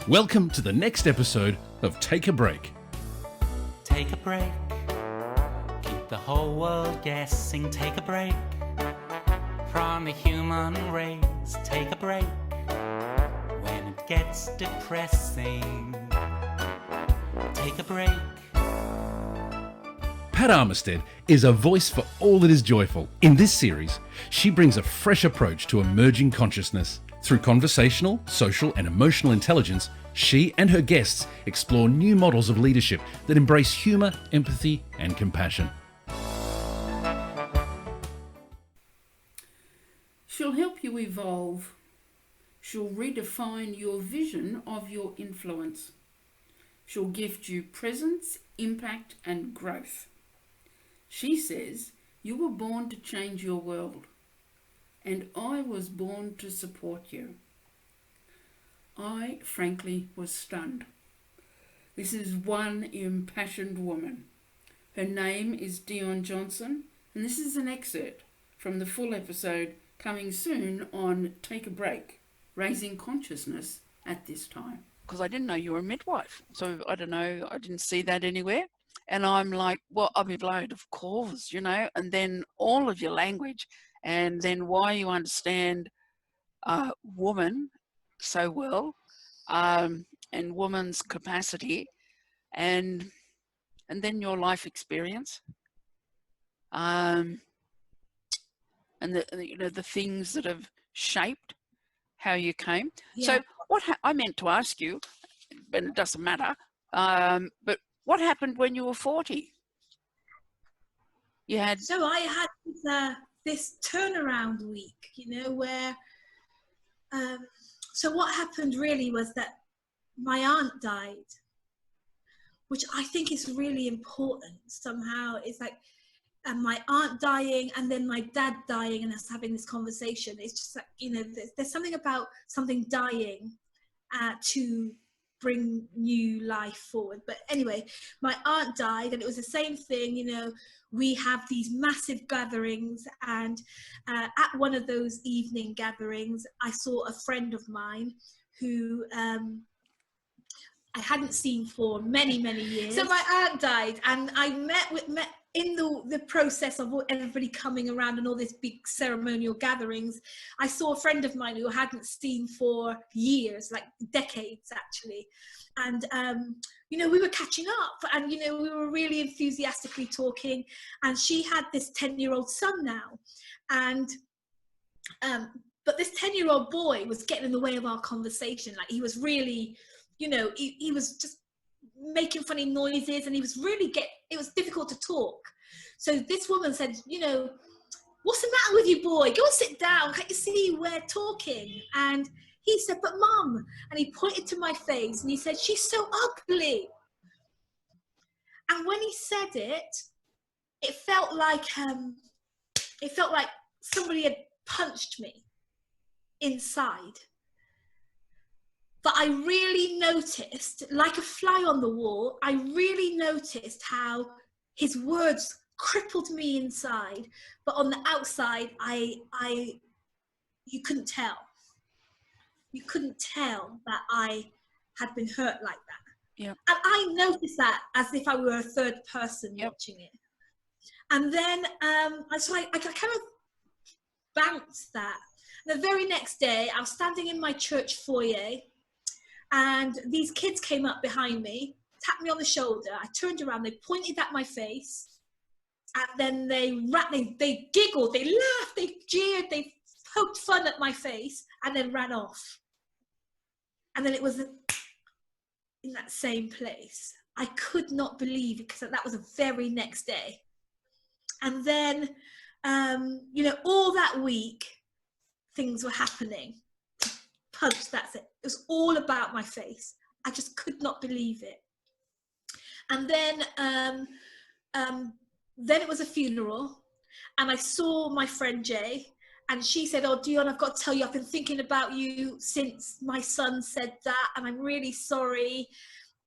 Welcome to the next episode of Take a Break. Take a break. Keep the whole world guessing. Take a break from the human race. Take a break when it gets depressing. Take a break. Pat Armistead is a voice for all that is joyful. In this series, she brings a fresh approach to emerging consciousness. Through conversational, social and emotional intelligence, she and her guests explore new models of leadership that embrace humour, empathy and compassion. She'll help you evolve. She'll redefine your vision of your influence. She'll gift you presence, impact and growth. She says, you were born to change your world, and I was born to support you. I, frankly, was stunned. This is one impassioned woman. Her name is Dion Johnson, and this is an excerpt from the full episode coming soon on Take a Break, Raising Consciousness at This Time. Because I didn't know you were a midwife. So I don't know, I didn't see that anywhere. And I'm like, well, I'll be blown, of course, you know, and then all of your language and then why you understand woman so well and woman's capacity and then your life experience and the things that have shaped how you came. Yeah. So what I meant to ask you, but it doesn't matter, but what happened when you were 40? You had... So I had this turnaround week, you know, where, so what happened really was that my aunt died, which I think is really important somehow. It's like, my aunt dying and then my dad dying and us having this conversation. It's just like, you know, there's something about something dying to bring new life forward. But anyway, my aunt died and it was the same thing, you know, we have these massive gatherings and at one of those evening gatherings, I saw a friend of mine who I hadn't seen for many, many years. So my aunt died and I met in the process of everybody coming around and all these big ceremonial gatherings, I saw a friend of mine who I hadn't seen for years, like decades actually. And, you know, we were catching up and, you know, we were really enthusiastically talking and she had this 10-year-old son now. And, but this 10-year-old boy was getting in the way of our conversation. Like he was really, you know, he was just making funny noises and he was really it was difficult to talk. So this woman said, you know, what's the matter with you, boy? Go and sit down. Can't you see we're talking? And he said, but mum, and he pointed to my face and he said, she's so ugly. And when he said it, it felt like somebody had punched me inside. But I really noticed, like a fly on the wall, I really noticed how his words crippled me inside, but on the outside, you couldn't tell. You couldn't tell that I had been hurt like that. Yeah. And I noticed that as if I were a third person watching it. And then I kind of bounced that. The very next day, I was standing in my church foyer and these kids came up behind me, tapped me on the shoulder. I turned around, they pointed at my face, and then they giggled, they laughed, they jeered, they poked fun at my face, and then ran off. And then it was in that same place. I could not believe it because that was the very next day. And then, you know, all that week, things were happening. Punch, that's it. It was all about my face. I just could not believe it. And then it was a funeral and I saw my friend Jay and she said, oh, Dion, I've got to tell you, I've been thinking about you since my son said that and I'm really sorry.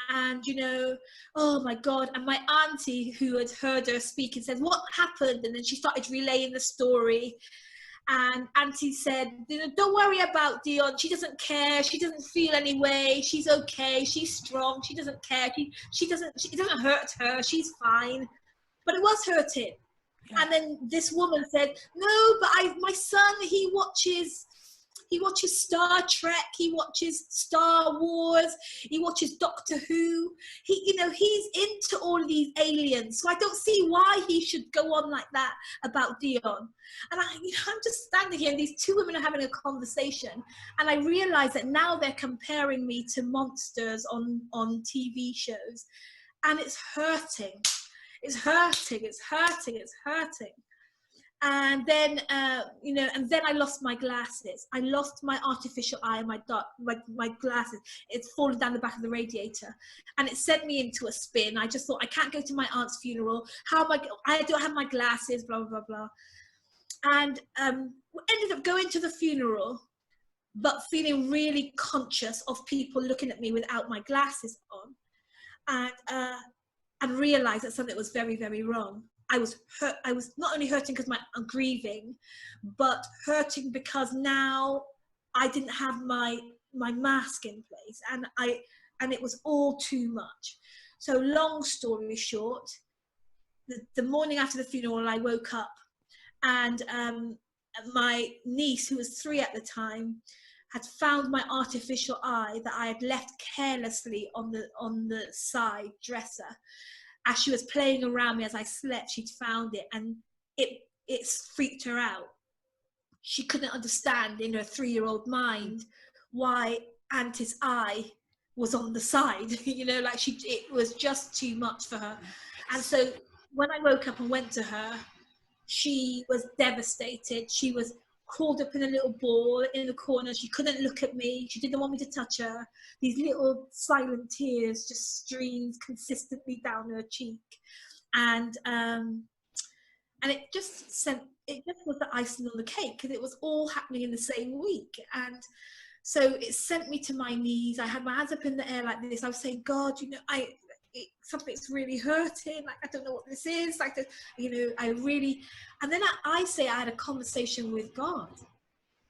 And, you know, oh my God. And my auntie who had heard her speak and said, what happened? And then she started relaying the story. And Auntie said, don't worry about Dion. She doesn't care. She doesn't feel any way. She's okay. She's strong. She doesn't care. It doesn't hurt her. She's fine. But it was hurting. Yeah. And then this woman said, no, but my son, he watches Star Trek, he watches Star Wars, he watches Doctor Who. He's into all of these aliens. So I don't see why he should go on like that about Dion. And I'm just standing here and these two women are having a conversation. And I realize that now they're comparing me to monsters on TV shows. And it's hurting. It's hurting. It's hurting. It's hurting. And then, and then I lost my glasses. I lost my artificial eye and my glasses. It's fallen down the back of the radiator. And it sent me into a spin. I just thought, I can't go to my aunt's funeral. I don't have my glasses, blah, blah, blah. And ended up going to the funeral, but feeling really conscious of people looking at me without my glasses on. And realized that something was very, very wrong. I was hurt. I was not only hurting because I'm grieving, but hurting because now I didn't have my mask in place, and it was all too much. So long story short, the morning after the funeral, I woke up, and my niece, who was 3 at the time, had found my artificial eye that I had left carelessly on the side dresser. As she was playing around me as I slept, she'd found it, and it freaked her out. She couldn't understand in her 3-year-old mind why Auntie's eye was on the side. It was just too much for her. And so when I woke up and went to her, she was devastated. She was crawled up in a little ball in the corner. She couldn't look at me. She didn't want me to touch her. These little silent tears just streamed consistently down her cheek. And it just was the icing on the cake, because it was all happening in the same week. And so it sent me to my knees. I had my hands up in the air like this. I was saying, God, something's really hurting. Like, I don't know what this is. Like, I really, and then I had a conversation with God,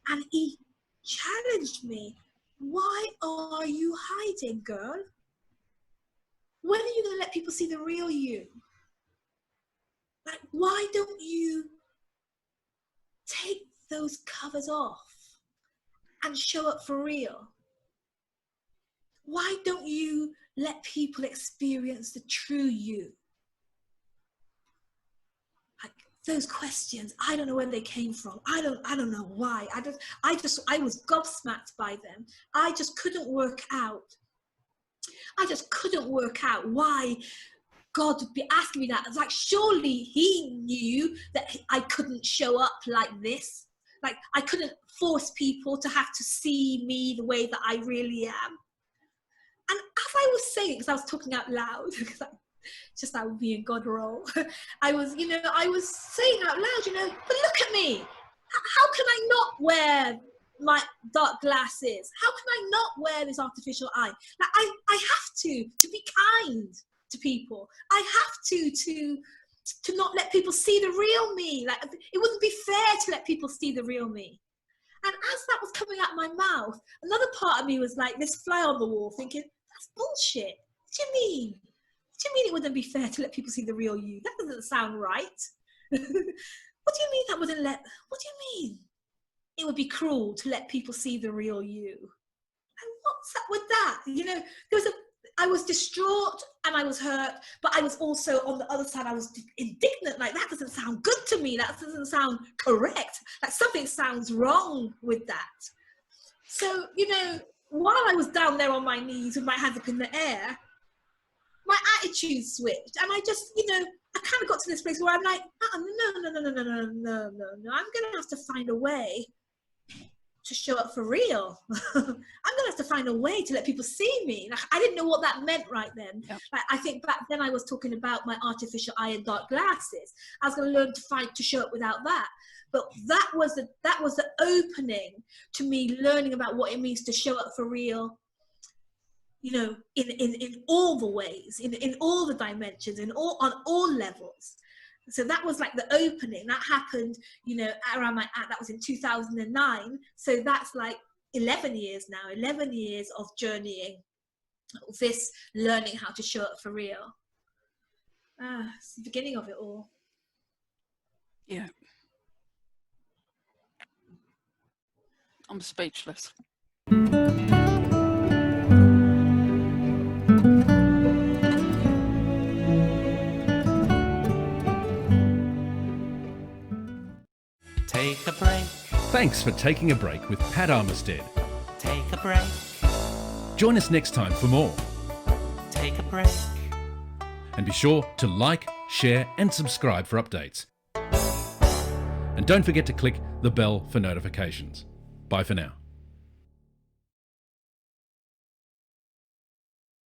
and he challenged me. Why are you hiding, girl? When are you going to let people see the real you? Like, why don't you take those covers off and show up for real? Why don't you let people experience the true you? Like, those questions, I don't know where they came from. I don't know why. I was gobsmacked by them. I just couldn't work out why God would be asking me that. It's like, surely he knew that I couldn't show up like this. Like, I couldn't force people to have to see me the way that I really am. And as I was saying, because I was talking out loud, because just that would be a God role. I was saying out loud, but look at me. How can I not wear my dark glasses? How can I not wear this artificial eye? Like, I have to be kind to people. I have to not let people see the real me. Like, it wouldn't be fair to let people see the real me. And as that was coming out of my mouth, another part of me was like this fly on the wall, thinking, that's bullshit. What do you mean? What do you mean it wouldn't be fair to let people see the real you? That doesn't sound right. What do you mean that wouldn't let? What do you mean? It would be cruel to let people see the real you. And what's up with that? I was distraught and I was hurt, but I was also on the other side, I was indignant. Like, that doesn't sound good to me. That doesn't sound correct. Like, something sounds wrong with that. So, while I was down there on my knees with my hands up in the air, my attitude switched, and I just, I kind of got to this place where I'm like, no. I'm gonna have to find a way to show up for real. I'm gonna have to find a way to let people see me. Like, I didn't know what that meant right then. Yep. Like, I think back then I was talking about my artificial eye and dark glasses. I was gonna learn to show up without that. But that was the opening to me learning about what it means to show up for real, in all the ways, in all the dimensions, on all levels. So that was like the opening. That happened, you know, around that was in 2009. So that's like 11 years now, 11 years of journeying, this learning how to show up for real. It's the beginning of it all. Yeah. I'm speechless. Take a break, Thanks for taking a break with Pat Armistead. take a break, Join us next time for more. take a break. And be sure to like, share and subscribe for updates. And don't forget to click the bell for notifications. Bye for now.